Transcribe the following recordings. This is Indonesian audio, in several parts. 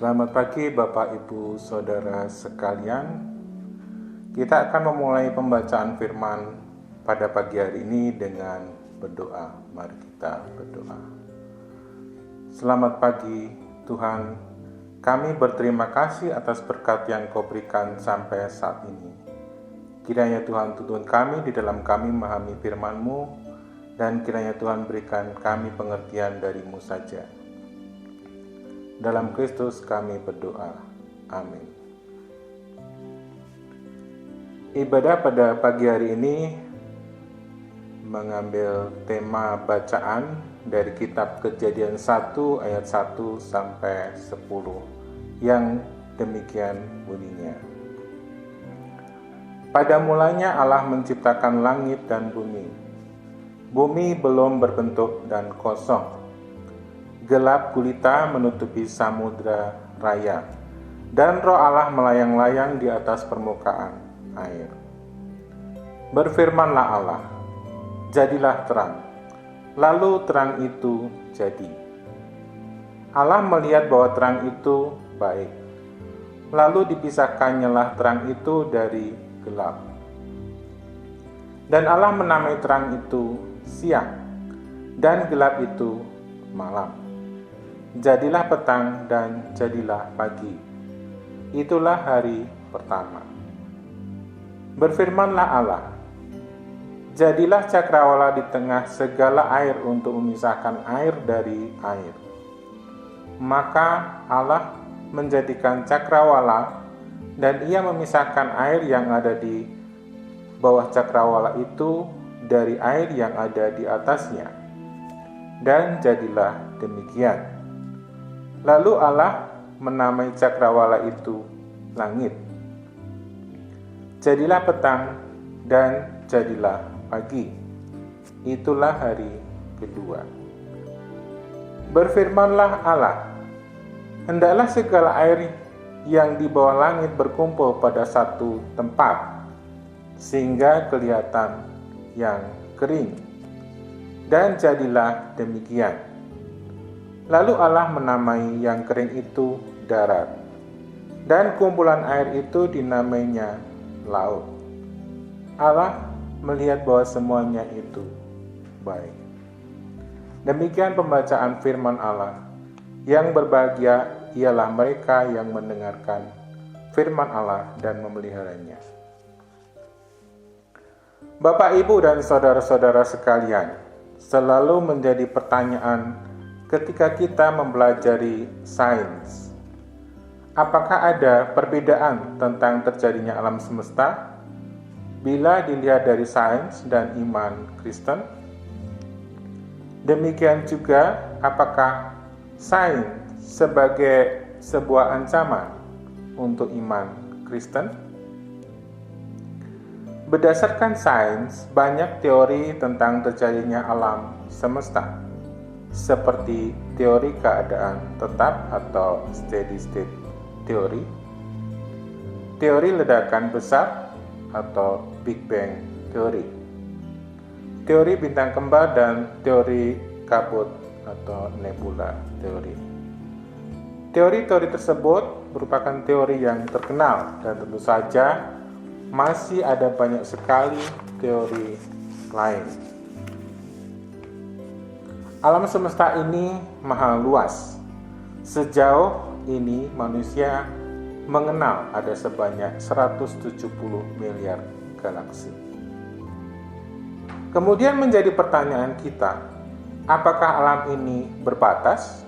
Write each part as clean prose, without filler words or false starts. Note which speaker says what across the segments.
Speaker 1: Selamat pagi Bapak Ibu Saudara sekalian. Kita akan memulai pembacaan firman pada pagi hari ini dengan berdoa. Mari kita berdoa. Selamat pagi Tuhan, kami berterima kasih atas berkat yang Kau berikan sampai saat ini. Kiranya Tuhan tuntun kami di dalam kami memahami firman-Mu, dan kiranya Tuhan berikan kami pengertian dari-Mu saja. Dalam Kristus kami berdoa. Amin. Ibadah pada pagi hari ini mengambil tema bacaan dari kitab Kejadian 1 ayat 1 sampai 10 yang demikian bunyinya. Pada mulanya Allah menciptakan langit dan bumi. Bumi belum berbentuk dan kosong. Gelap gulita menutupi samudra raya, dan Roh Allah melayang-layang di atas permukaan air. Berfirmanlah Allah, jadilah terang. Lalu terang itu jadi. Allah melihat bahwa terang itu baik. Lalu dipisahkannyalah terang itu dari gelap. Dan Allah menamai terang itu siang, dan gelap itu malam. Jadilah petang dan jadilah pagi. Itulah hari pertama. Berfirmanlah Allah, jadilah cakrawala di tengah segala air untuk memisahkan air dari air. Maka Allah menjadikan cakrawala, dan ia memisahkan air yang ada di bawah cakrawala itu dari air yang ada di atasnya. Dan jadilah demikian. Lalu Allah menamai cakrawala itu langit. Jadilah petang dan jadilah pagi. Itulah hari kedua. Berfirmanlah Allah, hendaklah segala air yang di bawah langit berkumpul pada satu tempat, sehingga kelihatan yang kering. Dan jadilah demikian. Lalu Allah menamai yang kering itu darat, dan kumpulan air itu dinamainya laut. Allah melihat bahwa semuanya itu baik. Demikian pembacaan firman Allah. Yang berbahagia ialah mereka yang mendengarkan firman Allah dan memeliharanya. Bapak, Ibu, dan saudara-saudara sekalian, selalu menjadi pertanyaan ketika kita mempelajari sains, apakah ada perbedaan tentang terjadinya alam semesta bila dilihat dari sains dan iman Kristen? Demikian juga, apakah sains sebagai sebuah ancaman untuk iman Kristen? Berdasarkan sains, banyak teori tentang terjadinya alam semesta, seperti teori keadaan tetap atau steady state theory, teori ledakan besar atau Big Bang theory, teori bintang kembar, dan teori kabut atau nebula theory. Teori-teori tersebut merupakan teori yang terkenal, dan tentu saja masih ada banyak sekali teori lain. Alam semesta ini maha luas. Sejauh ini manusia mengenal ada sebanyak 170 miliar galaksi. Kemudian menjadi pertanyaan kita, apakah alam ini berbatas?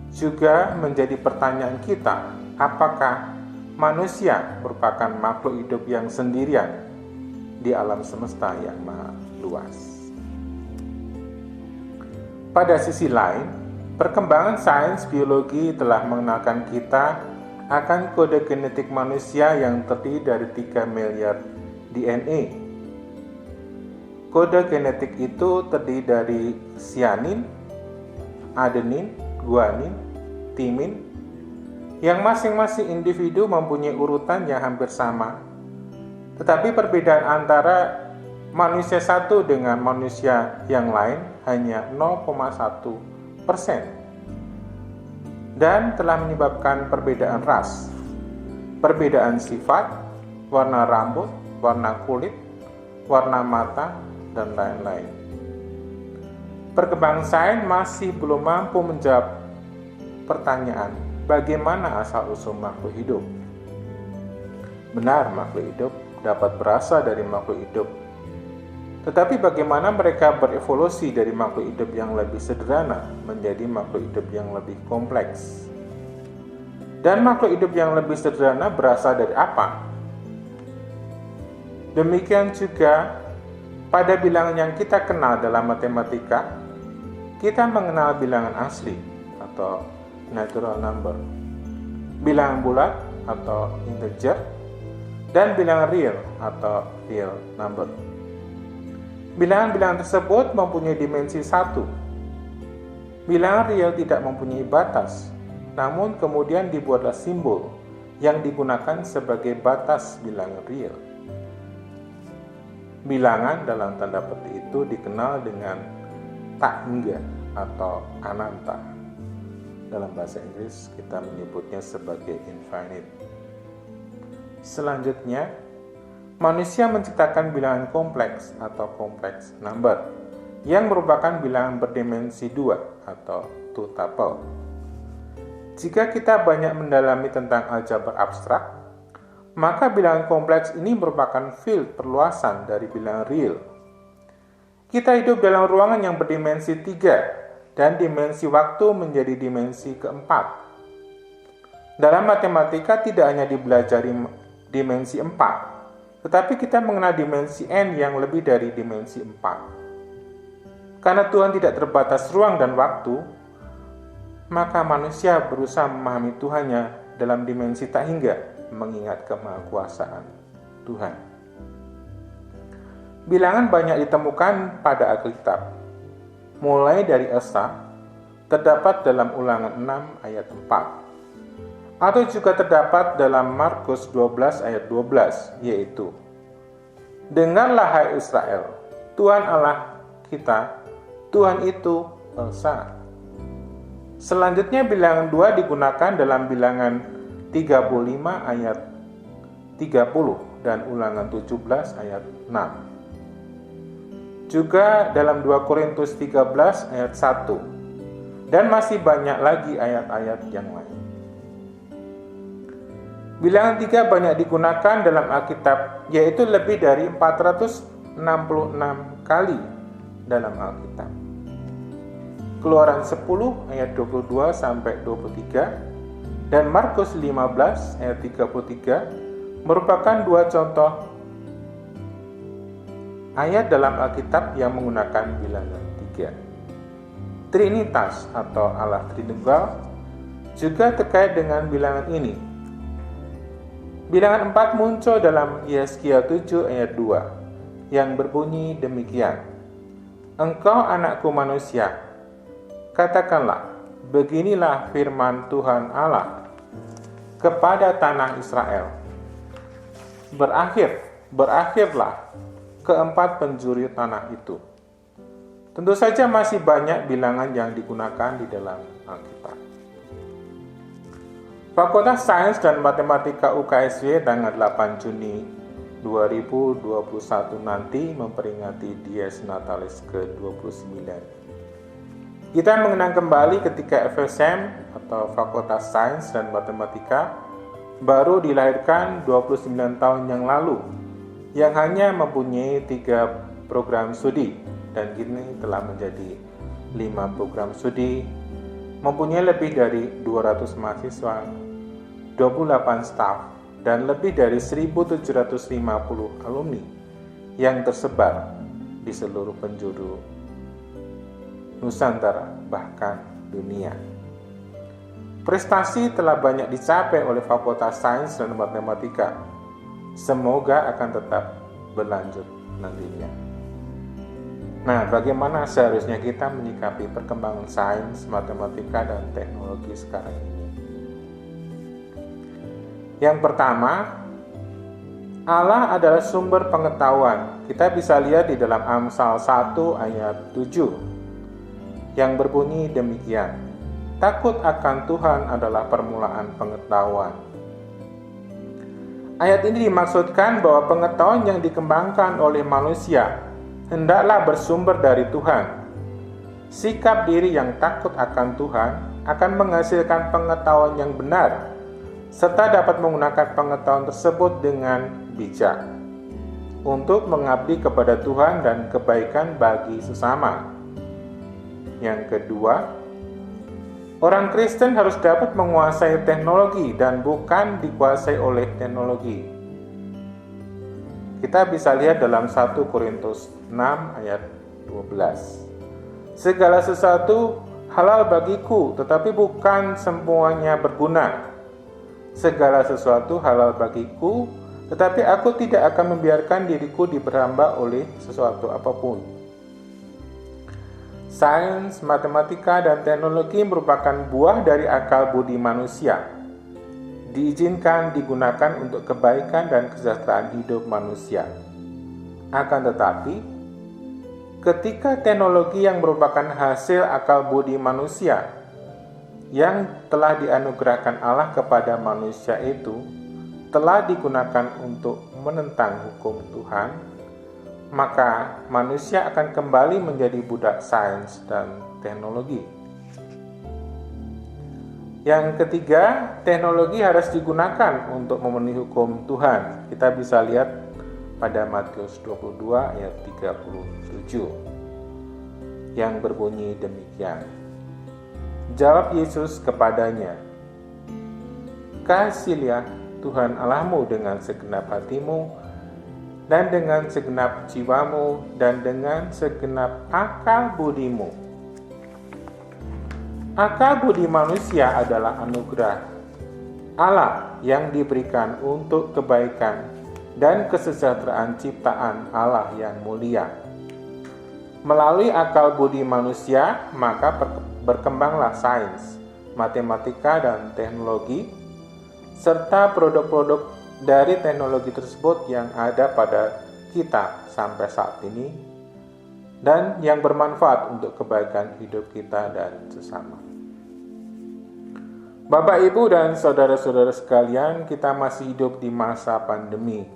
Speaker 1: Juga menjadi pertanyaan kita, apakah manusia merupakan makhluk hidup yang sendirian di alam semesta yang maha luas? Pada sisi lain, perkembangan sains biologi telah mengenalkan kita akan kode genetik manusia yang terdiri dari 3 miliar DNA. Kode genetik itu terdiri dari sianin, adenin, guanin, timin, yang masing-masing individu mempunyai urutan yang hampir sama. Tetapi perbedaan antara manusia satu dengan manusia yang lain hanya 0,1%. dan telah menyebabkan perbedaan ras, perbedaan sifat, warna rambut, warna kulit, warna mata, dan lain-lain. Perkembangan sains masih belum mampu menjawab pertanyaan, bagaimana asal-usul makhluk hidup? Benar, makhluk hidup dapat berasal dari makhluk hidup. Tetapi bagaimana mereka berevolusi dari makhluk hidup yang lebih sederhana menjadi makhluk hidup yang lebih kompleks? Dan makhluk hidup yang lebih sederhana berasal dari apa? Demikian juga pada bilangan yang kita kenal dalam matematika, kita mengenal bilangan asli atau natural number, bilangan bulat atau integer, dan bilangan real atau real number. Bilangan-bilangan tersebut mempunyai dimensi 1. Bilangan real tidak mempunyai batas, namun kemudian dibuatlah simbol yang digunakan sebagai batas bilangan real. Bilangan dalam tanda petik itu dikenal dengan tak hingga atau ananta. Dalam bahasa Inggris kita menyebutnya sebagai infinite. Selanjutnya, manusia menciptakan bilangan kompleks atau complex number yang merupakan bilangan berdimensi 2 atau two tuple. Jika kita banyak mendalami tentang aljabar abstrak, maka bilangan kompleks ini merupakan field perluasan dari bilangan real. Kita hidup dalam ruangan yang berdimensi 3 dan dimensi waktu menjadi dimensi keempat. Dalam matematika tidak hanya dipelajari dimensi 4, tetapi kita mengenal dimensi n yang lebih dari dimensi 4. Karena Tuhan tidak terbatas ruang dan waktu, maka manusia berusaha memahami Tuhannya dalam dimensi tak hingga, mengingat kemahakuasaan Tuhan. Bilangan banyak ditemukan pada Alkitab. Mulai dari Esa, terdapat dalam Ulangan 6 ayat 4. Atau juga terdapat dalam Markus 12 ayat 12, yaitu, dengarlah hai Israel, Tuhan Allah kita, Tuhan itu Esa. Selanjutnya bilangan 2 digunakan dalam bilangan 35 ayat 30 dan Ulangan 17 ayat 6. Juga dalam 2 Korintus 13 ayat 1. Dan masih banyak lagi ayat-ayat yang lain. Bilangan 3 banyak digunakan dalam Alkitab, yaitu lebih dari 466 kali dalam Alkitab. Keluaran 10 ayat 22 sampai 23 dan Markus 15 ayat 33 merupakan 2 contoh ayat dalam Alkitab yang menggunakan bilangan 3. Trinitas atau Allah Tritunggal juga terkait dengan bilangan ini. Bilangan 4 muncul dalam Yesaya 7 ayat 2 yang berbunyi demikian. Engkau anakku manusia, katakanlah, beginilah firman Tuhan Allah kepada tanah Israel. Berakhirlah keempat penjuru tanah itu. Tentu saja masih banyak bilangan yang digunakan di dalam Alkitab. Fakultas Sains dan Matematika UKSW tanggal 8 Juni 2021 nanti memperingati Dies Natalis ke-29. Kita mengenang kembali ketika FSM atau Fakultas Sains dan Matematika baru dilahirkan 29 tahun yang lalu, yang hanya mempunyai 3 program studi dan kini telah menjadi 5 program studi, mempunyai lebih dari 200 mahasiswa, 28 staf, dan lebih dari 1.750 alumni yang tersebar di seluruh penjuru Nusantara, bahkan dunia. Prestasi telah banyak dicapai oleh Fakultas Sains dan Matematika. Semoga akan tetap berlanjut nantinya. Nah, bagaimana seharusnya kita menyikapi perkembangan sains, matematika, dan teknologi sekarang ini? Yang pertama, Allah adalah sumber pengetahuan. Kita bisa lihat di dalam Amsal 1 ayat 7 yang berbunyi demikian. takut akan Tuhan adalah permulaan pengetahuan. Ayat ini dimaksudkan bahwa pengetahuan yang dikembangkan oleh manusia hendaklah bersumber dari Tuhan. Sikap diri yang takut akan Tuhan akan menghasilkan pengetahuan yang benar, serta dapat menggunakan pengetahuan tersebut dengan bijak untuk mengabdi kepada Tuhan dan kebaikan bagi sesama. Yang kedua, orang Kristen harus dapat menguasai teknologi dan bukan dikuasai oleh teknologi. Kita bisa lihat dalam 1 Korintus 6 ayat 12. Segala sesuatu halal bagiku, tetapi bukan semuanya berguna. Segala sesuatu halal bagiku, tetapi aku tidak akan membiarkan diriku diperhamba oleh sesuatu apapun. Sains, matematika, dan teknologi merupakan buah dari akal budi manusia. Diizinkan digunakan untuk kebaikan dan kesejahteraan hidup manusia. Akan tetapi, ketika teknologi yang merupakan hasil akal budi manusia yang telah dianugerahkan Allah kepada manusia itu telah digunakan untuk menentang hukum Tuhan, maka manusia akan kembali menjadi budak sains dan teknologi. Yang ketiga, teknologi harus digunakan untuk memenuhi hukum Tuhan. Kita bisa lihat pada Matius 22 ayat 37 yang berbunyi demikian. Jawab Yesus kepadanya, "Kasihilah Tuhan Allahmu dengan segenap hatimu, dan dengan segenap jiwamu, dan dengan segenap akal budimu." Akal budi manusia adalah anugerah Allah yang diberikan untuk kebaikan dan kesejahteraan ciptaan Allah yang mulia. Melalui akal budi manusia, maka berkembanglah sains, matematika, dan teknologi, serta produk-produk dari teknologi tersebut yang ada pada kita sampai saat ini dan yang bermanfaat untuk kebaikan hidup kita dan sesama. Bapak, Ibu, dan saudara-saudara sekalian, kita masih hidup di masa pandemi.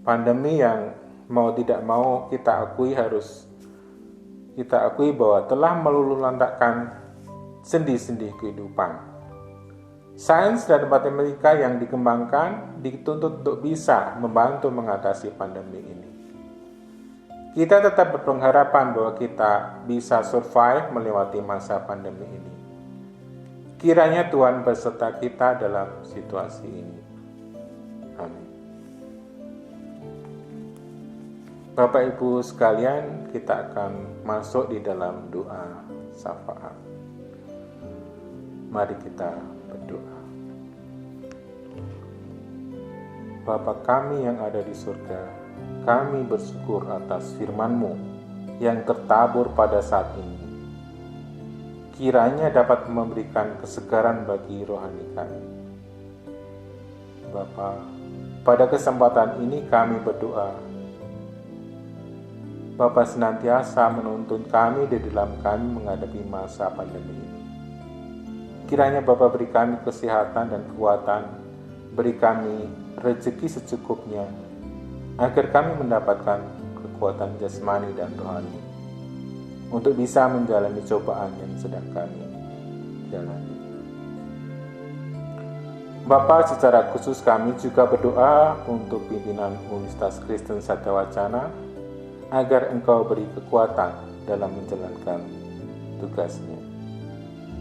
Speaker 1: Pandemi yang mau tidak mau kita akui bahwa telah meluluhlantakkan sendi-sendi kehidupan. Sains dan matematika yang dikembangkan dituntut untuk bisa membantu mengatasi pandemi ini. Kita tetap berpengharapan bahwa kita bisa survive melewati masa pandemi ini. Kiranya Tuhan beserta kita dalam situasi ini. Amin. Bapak Ibu sekalian, kita akan masuk di dalam doa syafaat. Mari kita berdoa. Bapa kami yang ada di surga, kami bersyukur atas firman-Mu yang tertabur pada saat ini. Kiranya dapat memberikan kesegaran bagi rohani kami. Bapa, pada kesempatan ini kami berdoa. Bapa senantiasa menuntun kami di dalam kami menghadapi masa pandemi ini. Kiranya Bapa beri kami kesehatan dan kekuatan, beri kami rezeki secukupnya, agar kami mendapatkan kekuatan jasmani dan rohani untuk bisa menjalani cobaan yang sedang kami jalani. Bapa, secara khusus kami juga berdoa untuk pimpinan Universitas Kristen Satyawacana agar Engkau beri kekuatan dalam menjalankan tugasnya.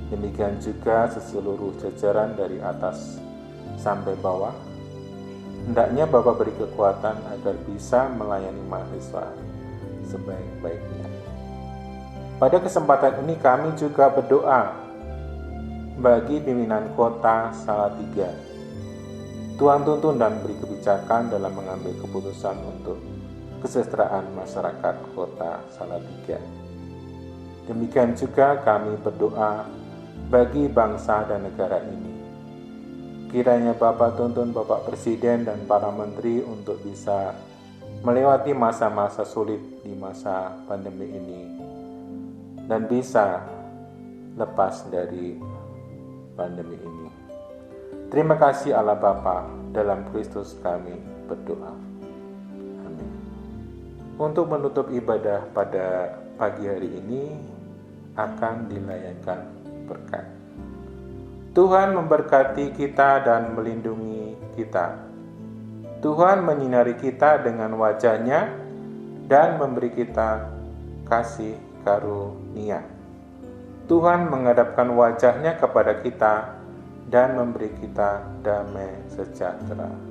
Speaker 1: Demikian juga seluruh jajaran dari atas sampai bawah. Hendaknya Bapak beri kekuatan agar bisa melayani mahasiswa sebaik-baiknya. Pada kesempatan ini kami juga berdoa bagi pimpinan kota Salatiga. Tuhan tuntun dan beri kebijakan dalam mengambil keputusan untuk kesejahteraan masyarakat kota Salatiga. Demikian juga kami berdoa bagi bangsa dan negara ini. Kiranya Bapak tuntun Bapak Presiden dan para menteri untuk bisa melewati masa-masa sulit di masa pandemi ini dan bisa lepas dari pandemi ini. Terima kasih Allah Bapa, dalam Kristus kami berdoa. Amin. Untuk menutup ibadah pada pagi hari ini akan dilayangkan berkat. Tuhan memberkati kita dan melindungi kita. Tuhan menyinari kita dengan wajah-Nya dan memberi kita kasih karunia. Tuhan menghadapkan wajah-Nya kepada kita dan memberi kita damai sejahtera.